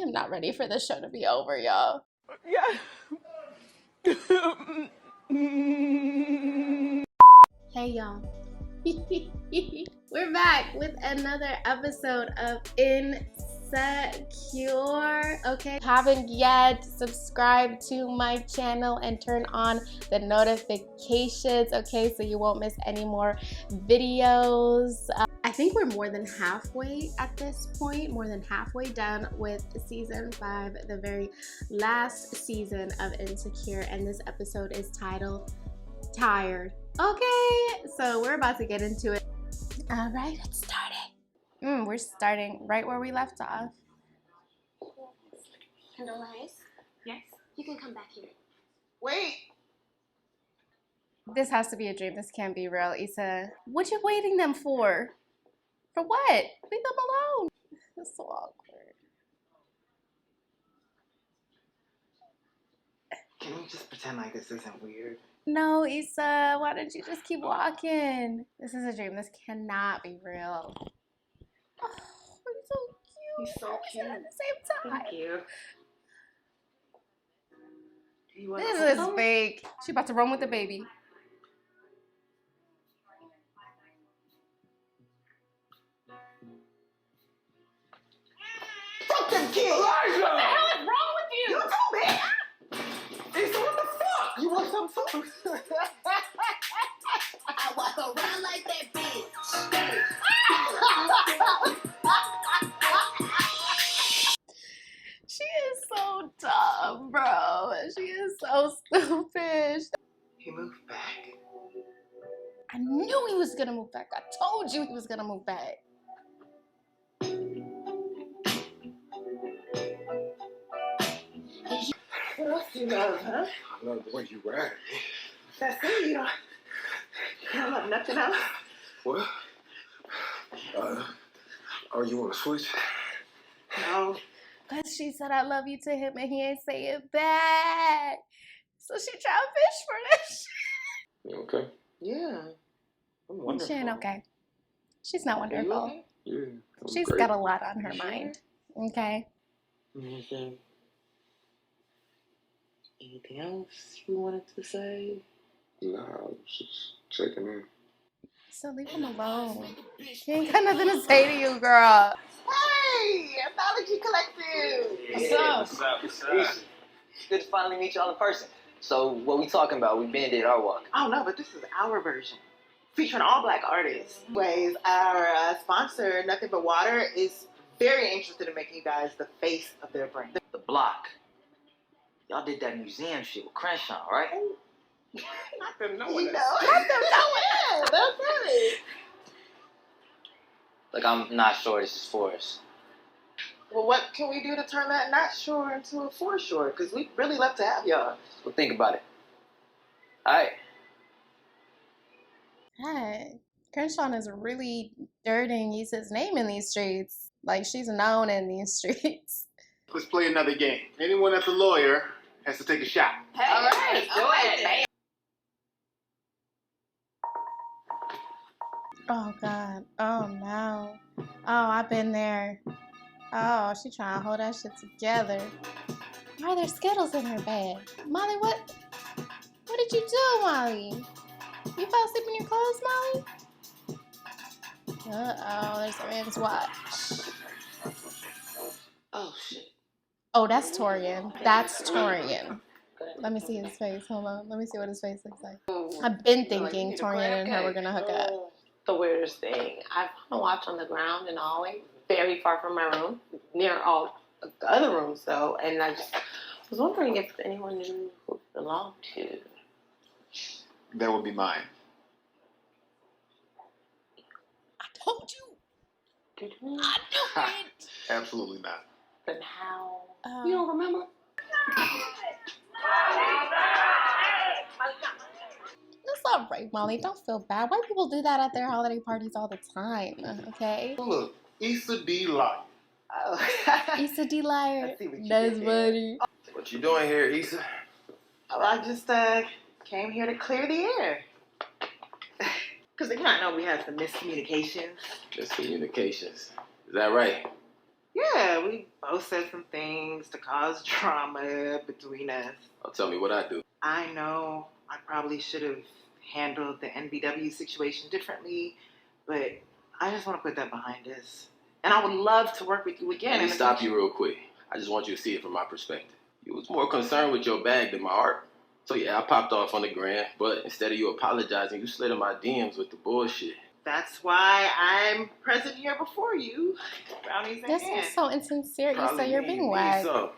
am not ready for this show to be over, y'all. Yeah. Hey, y'all. We're back with another episode of Insecure. Okay, haven't yet subscribed to my channel and turn on the notifications, okay, so you won't miss any more videos. I think we're more than halfway at this point, more than halfway done with season 5, the very last season of Insecure, and this episode is titled Tired. Okay, so we're about to get into it. All right, let's start it. We're starting right where we left off. Candelais? Yes? You can come back here. Wait. This has to be a dream. This can't be real, Issa. What you waiting them for? For what? Leave them alone. That's so awkward. Can we just pretend like this isn't weird? No, Issa, why don't you just keep walking? This is a dream. This cannot be real. Oh, he's so cute. He's so cute. At the same time. Thank you. Do you want This to is fake. She about to run with the baby. Fuck them kids! What the hell is wrong with you? You too, man! Issa, what the fuck? You want some food? I walk around like that bitch. She is so dumb, bro. She is so stupid. He moved back. I knew he was gonna move back. I told you he was gonna move back. What else do you love, huh? I love the way you ride. That's it, you don't love nothing else? What? You want to switch? No. Cause she said I love you to him and he ain't say it back. So she tried to fish for this. You okay? Yeah. I'm She wonderful. ain't okay. She's not Are you wonderful. okay? Yeah. I'm She's great. got a lot on her You sure? mind. Okay. Anything else you wanted to say? Nah, I was just checking in. So leave him alone. He ain't got nothing to say to you, girl. Hey! Anthology Collective! What's up? It's good to finally meet y'all in person. So, what we talking about? We been did our walk. Oh no, but this is our version. Featuring all black artists. Anyways, our sponsor, Nothing But Water, is very interested in making you guys the face of their brand. The Block. Y'all did that museum shit with Crenshaw, right? Not them knowing you us. know. Not them knowing us. That's right. Look, I'm not sure this is for us. Well, what can we do to turn that not sure into a for sure? Because we'd really love to have y'all. So think about it. Alright. Hey, Crenshaw is really dirting Issa's name in these streets. Like, she's known in these streets. Let's play another game. Anyone that's a lawyer has to take a shot. Hey, all right, go ahead. Oh, God. Oh, no. Oh, I've been there. Oh, she trying to hold that shit together. Why are there Skittles in her bed? Molly, what did you do, Molly? You fell asleep in your clothes, Molly? Uh-oh, there's a man's watch. Oh, shit. Oh, that's Torian. That's Torian. Let me see his face. Hold on. Let me see what his face looks like. I've been thinking Torian and her were gonna hook up. The weirdest thing. I found a watch on the ground in the hallway, very far from my room, near all the other rooms though, and I just was wondering if anyone knew who it belonged to. That would be mine. I told you. Did you? I knew it. Absolutely not. Then how? You don't remember? That's all right, Molly. Don't feel bad. White people do that at their holiday parties all the time, okay? Look, Issa D. Light. Oh. Issa D. Liar. I see what you That's did there. funny. What you doing here, Issa? Oh, I just came here to clear the air. Because, you know, I know we had some miscommunications. Miscommunications. Is that right? Yeah, we both said some things to cause drama between us. Oh, tell me what I do. I know I probably should have handled the NBW situation differently, but I just want to put that behind us. And I would love to work with you again. Let me in the stop future. you real quick. I just want you to see it from my perspective. You was more concerned with your bag than my art. So yeah, I popped off on the gram, but instead of you apologizing, you slid in my DMs with the bullshit. That's why I'm present here before you. Brownies in This hand. is so insincere, Issa. Probably You're me, being you need whacked. some.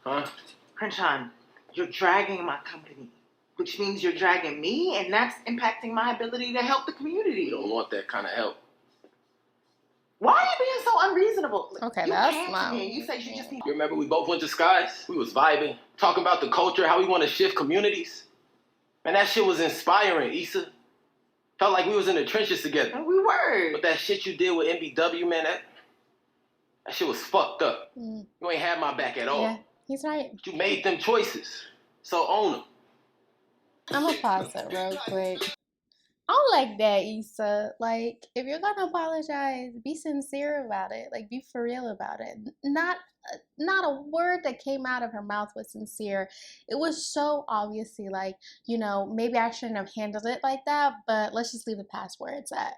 Huh? Crenshaw, you're dragging my company, which means you're dragging me, and that's impacting my ability to help the community. You don't want that kind of help. Why are you being so unreasonable? Okay, you that's came to my- me and you said you just need. You remember we both went to Skies? We was vibing, talking about the culture, how we want to shift communities. Man, that shit was inspiring, Issa. Felt like we was in the trenches together. And we were. But that shit you did with NBW, man, that shit was fucked up. Mm. You ain't had my back at all. Yeah, he's right. But you made them choices. So own them. I'm gonna pause it real quick. I don't like that, Issa. Like, if you're gonna apologize, be sincere about it. Like, be for real about it. Not a word that came out of her mouth was sincere. It was so obviously like, you know, maybe I shouldn't have handled it like that, but let's just leave it past where it's at.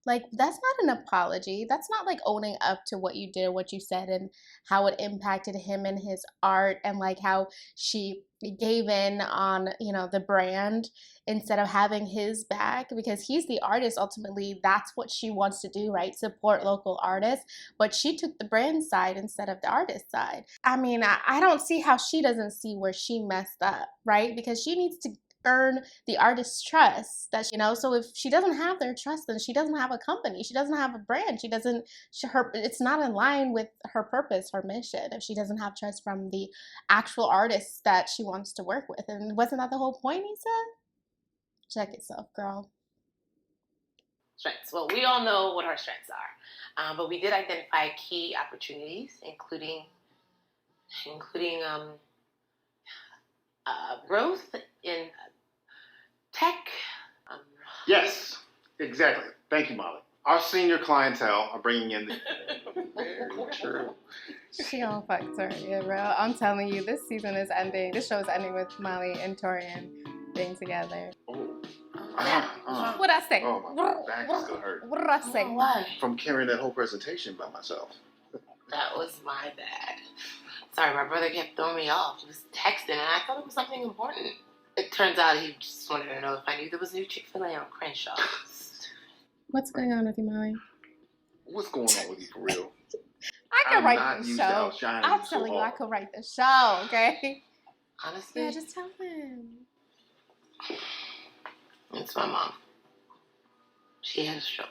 Like, that's not an apology. That's not like owning up to what you did, what you said, and how it impacted him and his art, and like how she gave in on, you know, the brand instead of having his back, because he's the artist. Ultimately, that's what she wants to do, right? Support local artists. But she took the brand side instead of the artist side. I mean, I don't see how she doesn't see where she messed up, right? Because she needs to earn the artist's trust, that, you know, so if she doesn't have their trust, then she doesn't have a company, she doesn't have a brand, it's not in line with her purpose, her mission, if she doesn't have trust from the actual artists that she wants to work with. And wasn't that the whole point, Issa? Check yourself, girl. Strengths. Well, we all know what our strengths are, but we did identify key opportunities, including growth in tech. Yes, exactly. Thank you, Molly. Our senior clientele are bringing in the. Very true. She all fucked her, yeah, bro. I'm telling you, this season is ending. This show is ending with Molly and Torian being together. What'd I say? Oh, my back is still hurting. What did I say? Why? From carrying that whole presentation by myself. That was my bad. Sorry, my brother kept throwing me off. He was texting, and I thought it was something important. It turns out he just wanted to know if I knew there was a new Chick-fil-A on Crenshaw. What's going on with you, Molly? What's going on with you for real? I can I'm write not the used to show. outshining I'm you so telling you, I hard. could write the show, okay? Honestly, Yeah, just tell him. it's my mom. She had a stroke.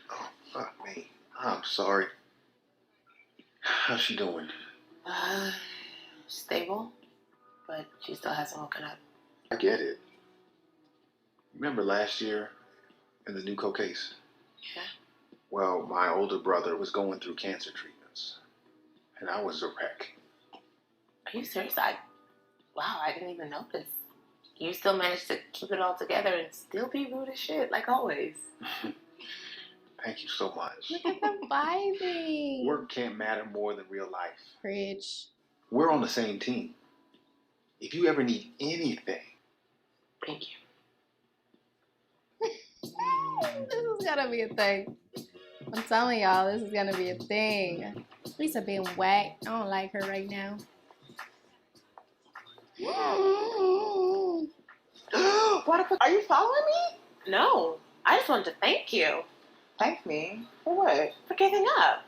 Oh, fuck me. I'm sorry. How's she doing? Stable, but she still hasn't woken up. I get it. Remember last year in the Nuco case? Yeah. Well, my older brother was going through cancer treatments, and I was a wreck. Are you serious? Wow, I didn't even notice. You still managed to keep it all together and still be rude as shit, like always. Thank you so much. Look at them vibing. Work can't matter more than real life. Preach. We're on the same team. If you ever need anything, Thank you. This is gonna be a thing. I'm telling y'all, this is gonna be a thing. Lisa being whack. I don't like her right now. What the fuck? Are you following me? No, I just wanted to thank you Thank me. For what? for giving up.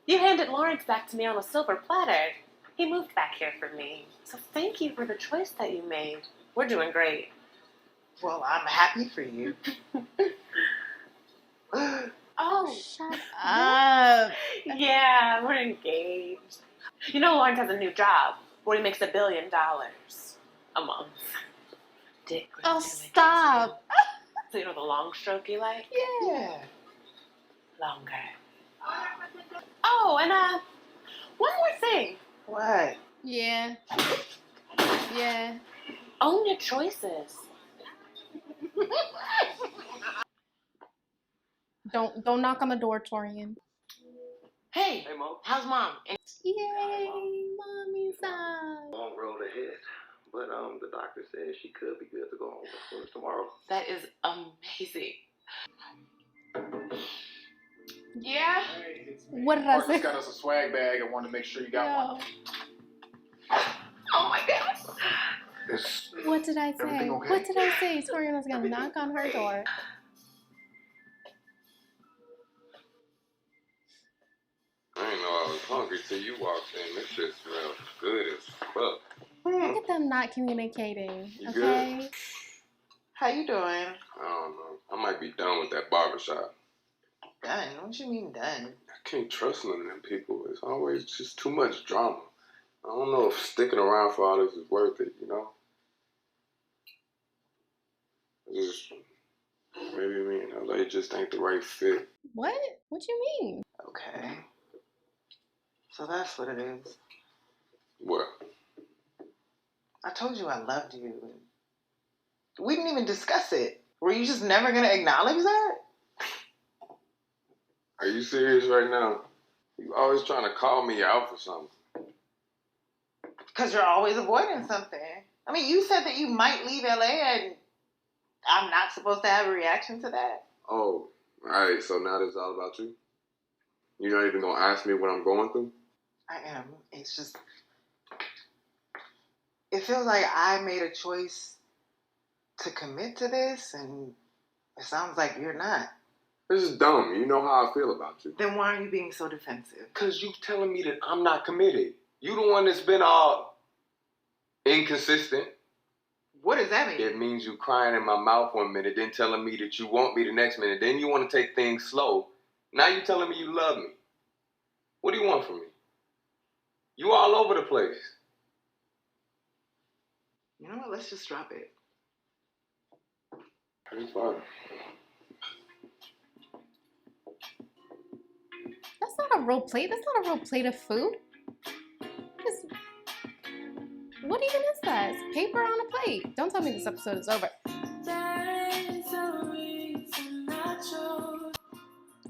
You handed Lawrence back to me on a silver platter. He moved back here for me. So thank you for the choice that you made. We're doing great. Well, I'm happy for you. Oh, Shut up. yeah, we're engaged. You know Lawrence has a new job where he makes $1 billion a month. Dick. Oh, stop. So you know the long stroke you like? Yeah. Longer. Oh, and one more thing. What? Yeah. Yeah. Own your choices. Don't knock on the door, Torian. Hey, Hey, Mo. how's mom? Yay, mommy's up. Long road ahead. But the doctor said she could be good to go home as soon as tomorrow. That is amazing. Yeah. What did I Marcus say? got us a swag bag. I wanted to make sure you got one. Oh my gosh. It's What did I say? Everything okay? What did I say? Torian was gonna knock on her door. I didn't know I was hungry till you walked in. This shit smells good as fuck. Look at them not communicating. You Okay. How you doing? I don't know. I might be done with that barbershop. Done? What you mean done? I can't trust none of them people. It's always just too much drama. I don't know if sticking around for all this is worth it, you know? Just maybe me and LA just ain't the right fit. What? What you mean? Okay. So that's what it is. What? I told you I loved you. We didn't even discuss it. Were you just never gonna acknowledge that? Are you serious right now? You always trying to call me out for something. Because you're always avoiding something. I mean, you said that you might leave LA and I'm not supposed to have a reaction to that. Oh, alright, so now this is all about you? You're not even gonna ask me what I'm going through? I am. It's just, it feels like I made a choice to commit to this, and it sounds like you're not. This is dumb. You know how I feel about you. Then why are you being so defensive? Because you telling me that I'm not committed. You the one that's been all inconsistent. What does that mean? It means you crying in my mouth one minute, then telling me that you want me the next minute. Then you want to take things slow. Now you telling me you love me. What do you want from me? You all over the place. You know what? Let's just drop it. It's fine. That's not a real plate. That's not a real plate of food. What even is that? It's paper on a plate. Don't tell me this episode is over.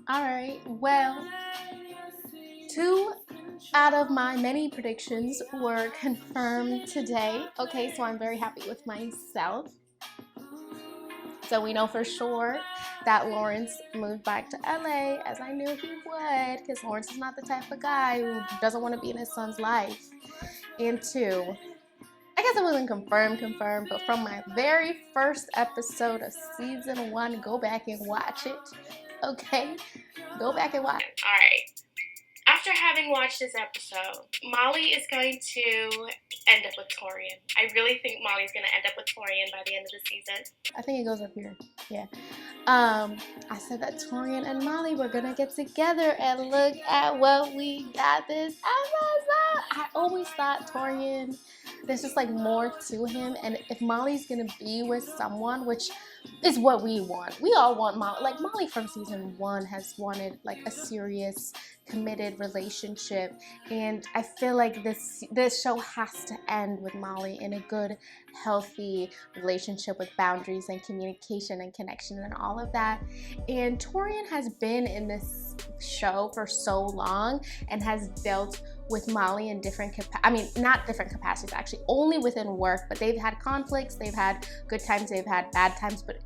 Alright, well, 2 out of my many predictions were confirmed today. Okay, so I'm very happy with myself. So we know for sure that Lawrence moved back to LA, as I knew he would, because Lawrence is not the type of guy who doesn't want to be in his son's life. And 2, I guess it wasn't confirmed, but from my very first episode of season 1, go back and watch it. Okay? Go back and watch it. Alright. After having watched this episode, Molly is going to end up with Torian. I really think Molly's going to end up with Torian by the end of the season. I think it goes up here. Yeah. I said that Torian and Molly were gonna get together, and look at what we got this episode. I always thought Torian, there's just like more to him, and if Molly's gonna be with someone, which is what we want. We all want Molly. Like Molly from season 1 has wanted like a serious, committed relationship, and I feel like this show has to end with Molly in a good, healthy relationship with boundaries and communication and connection and all of that. And Torian has been in this show for so long and has dealt with Molly in different not different capacities, actually, only within work, but they've had conflicts, they've had good times, they've had bad times, but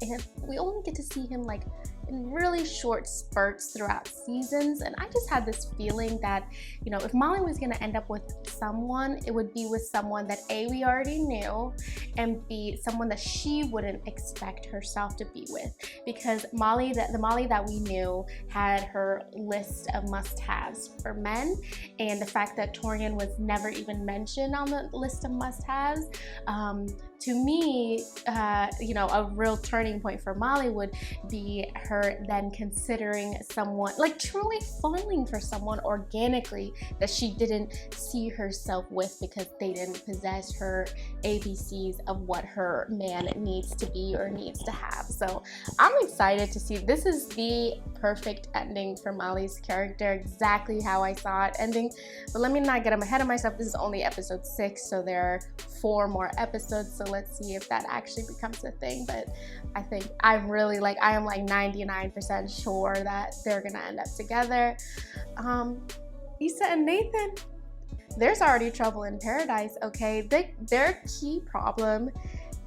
we only get to see him like in really short spurts throughout seasons. And I just had this feeling that, you know, if Molly was going to end up with someone, it would be with someone that A, we already knew, and B, someone that she wouldn't expect herself to be with, because the Molly that we knew had her list of must-haves for men, and the fact that Torian was never even mentioned on the list of must-haves, to me, you know, a real turning point for Molly would be her then considering someone, like truly falling for someone organically that she didn't see herself with because they didn't possess her ABCs of what her man needs to be or needs to have. So I'm excited to see. This is the perfect ending for Molly's character, exactly how I saw it ending. But let me not get ahead of myself. This is only episode 6, so there are 4 more episodes, so let's see if that actually becomes a thing. But I think I am like 99% sure that they're gonna end up together. Issa and Nathan, there's already trouble in paradise, okay? Their key problem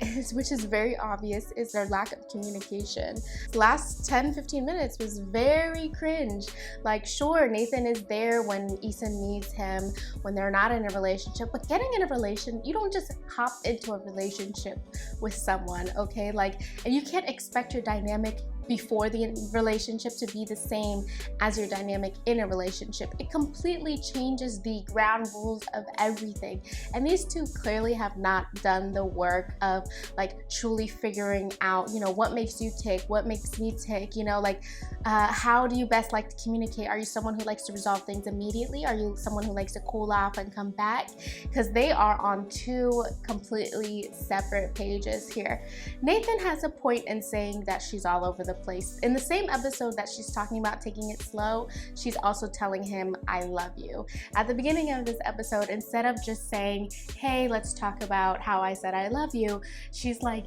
is, which is very obvious, is their lack of communication. The last 10-15 minutes was very cringe. Like, sure, Nathan is there when Issa needs him, when they're not in a relationship, but getting in a relationship, you don't just hop into a relationship with someone, okay? Like, and you can't expect your dynamic before the relationship to be the same as your dynamic in a relationship. It completely changes the ground rules of everything. And these two clearly have not done the work of like truly figuring out, you know, what makes you tick, what makes me tick, you know, like how do you best like to communicate? Are you someone who likes to resolve things immediately? Are you someone who likes to cool off and come back? Because they are on 2 completely separate pages here. Nathan has a point in saying that she's all over the place. In the same episode that she's talking about taking it slow, she's also telling him, I love you. At the beginning of this episode, instead of just saying, hey, let's talk about how I said I love you, she's like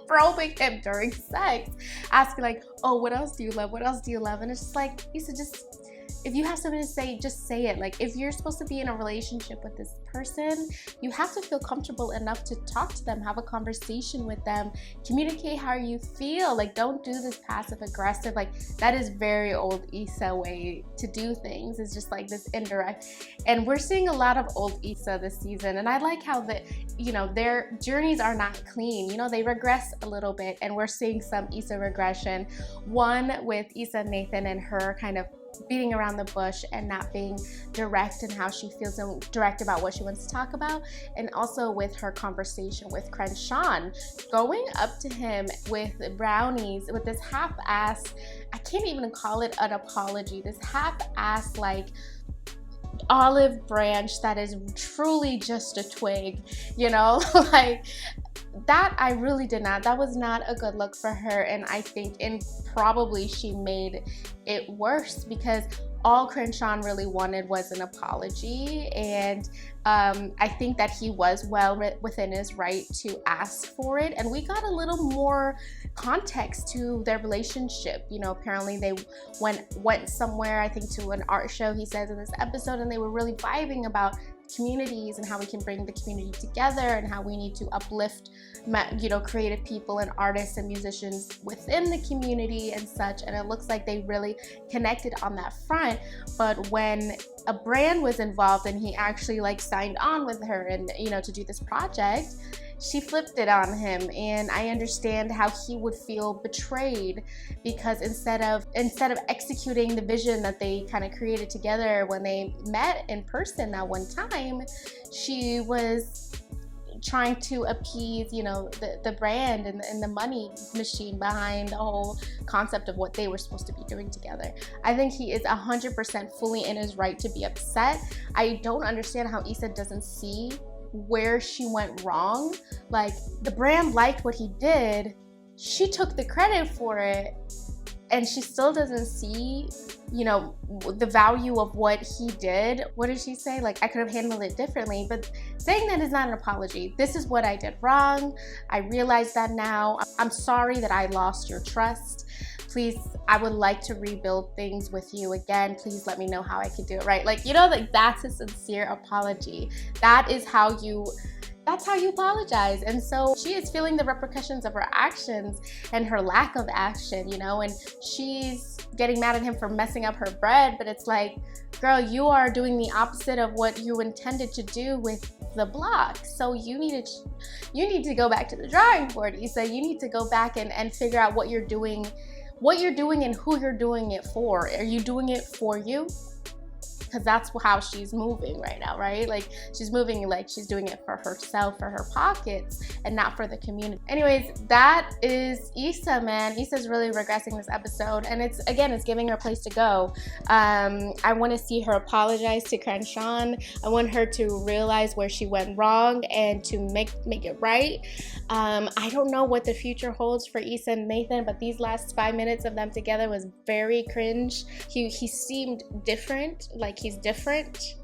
probing him during sex, asking like, oh, what else do you love? What else do you love? And it's just like, Issa, just, if you have something to say, just say it. Like, if you're supposed to be in a relationship with this person, you have to feel comfortable enough to talk to them, have a conversation with them, communicate how you feel. Like, don't do this passive aggressive. Like, that is very old Issa way to do things. It's just like this indirect. And we're seeing a lot of old Issa this season. And I like how you know, their journeys are not clean. You know, they regress a little bit, and we're seeing some Issa regression. One with Issa and Nathan and her kind of beating around the bush and not being direct in how she feels and direct about what she wants to talk about, and also with her conversation with Crenshaw, going up to him with brownies, with this half-ass, I can't even call it an apology, this half-ass like olive branch that is truly just a twig, you know, like that I really did not, that was not a good look for her. And I think, and probably she made it worse, because all Crenshaw really wanted was an apology. And I think that he was well within his right to ask for it. And we got a little more context to their relationship. You know, apparently they went somewhere, I think to an art show, he says in this episode, and they were really vibing about communities and how we can bring the community together and how we need to uplift, you know, creative people and artists and musicians within the community and such. And it looks like they really connected on that front. But when a brand was involved and he actually like signed on with her and, you know, to do this project, she flipped it on him. And I understand how he would feel betrayed, because instead of executing the vision that they kind of created together when they met in person that one time, she was trying to appease, you know, the brand and the money machine behind the whole concept of what they were supposed to be doing together. I think he is 100% fully in his right to be upset. I don't understand how Issa doesn't see where she went wrong. Like, the brand liked what he did, she took the credit for it, and she still doesn't see, you know, the value of what he did. What did she say? Like, I could have handled it differently. But saying that is not an apology. This is what I did wrong. I realize that now. I'm sorry that I lost your trust. Please, I would like to rebuild things with you again. Please let me know how I could do it right. Like, you know, like, that's a sincere apology. That's how you apologize. And so she is feeling the repercussions of her actions and her lack of action, you know, and she's getting mad at him for messing up her bread. But it's like, girl, you are doing the opposite of what you intended to do with the block. So you need to go back to the drawing board, Issa. You need to go back and figure out what you're doing and who you're doing it for. Are you doing it for you? Because that's how she's moving right now, right? Like, she's moving like she's doing it for herself, for her pockets, and not for the community. Anyways, that is Issa, man. Issa's really regressing this episode, and it's giving her a place to go. I want to see her apologize to Crenshaw. I want her to realize where she went wrong and to make it right. I don't know what the future holds for Issa and Nathan, but these last 5 minutes of them together was very cringe. He seemed different, like he's different,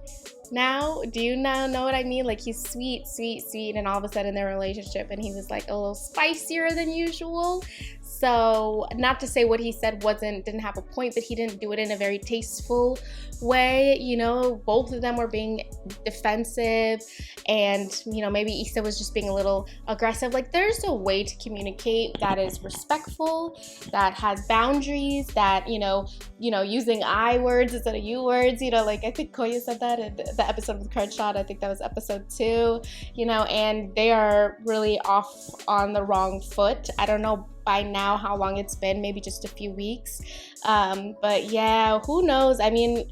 now. Do you now know what I mean? Like, he's sweet, sweet, sweet, and all of a sudden their relationship, and he was like a little spicier than usual. So, not to say what he said didn't have a point, but he didn't do it in a very tasteful way. You know, both of them were being defensive, and, you know, maybe Issa was just being a little aggressive. Like, there's a way to communicate that is respectful, that has boundaries, that, you know, using I words instead of you words. You know, like, I think Koya said that in the episode with Crenshaw. I think that was episode 2, you know, and they are really off on the wrong foot. I don't know by now how long it's been, maybe just a few weeks. But yeah, who knows? I mean,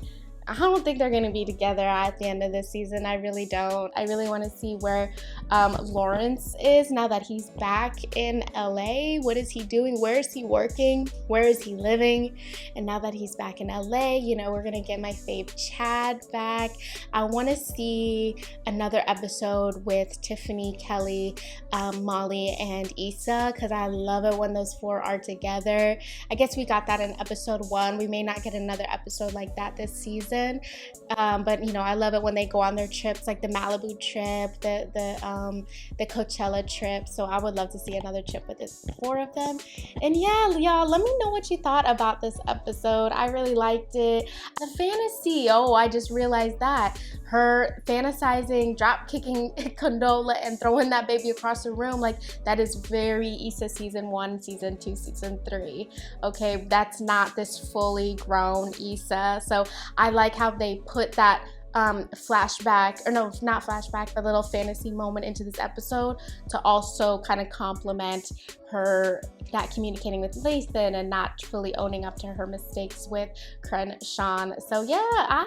I don't think they're going to be together at the end of this season. I really don't. I really want to see where Lawrence is now that he's back in LA. What is he doing? Where is he working? Where is he living? And now that he's back in LA, you know, we're going to get my fave Chad back. I want to see another episode with Tiffany, Kelly, Molly, and Issa, because I love it when those 4 are together. I guess we got that in episode 1. We may not get another episode like that this season. But you know, I love it when they go on their trips, like the Malibu trip, the Coachella trip. So I would love to see another trip with the 4 of them. And yeah, y'all, let me know what you thought about this episode. I really liked it. The fantasy, I just realized that her fantasizing, drop kicking Condola and throwing that baby across the room, like, that is very Issa season 1, season 2, season 3. Okay, that's not this fully grown Issa. So I like how they put that flashback, or no, not flashback, the little fantasy moment into this episode to also kind of complement her not communicating with Lathan and not fully owning up to her mistakes with Crenshaw. So yeah, I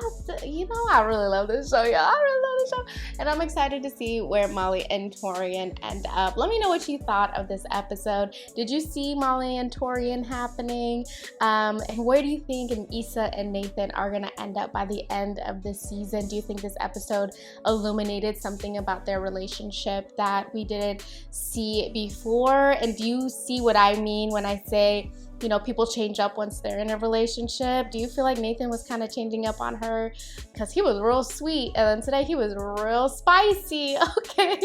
really love this show, y'all. I really love this show, and I'm excited to see where Molly and Torian end up. Let me know what you thought of this episode. Did you see Molly and Torian happening? And where do you think Issa and Nathan are gonna end up by the end of this season? Do you think this episode illuminated something about their relationship that we didn't see before? And do you see what I mean when I say, you know, people change up once they're in a relationship? Do you feel like Nathan was kind of changing up on her? Because he was real sweet, and then today he was real spicy. Okay,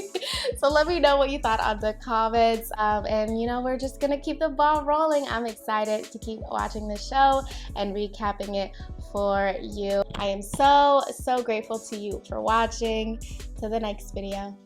so let me know what you thought on the comments. And you know, we're just gonna keep the ball rolling. I'm excited to keep watching the show and recapping it for you. I am so grateful to you for watching. To the next video.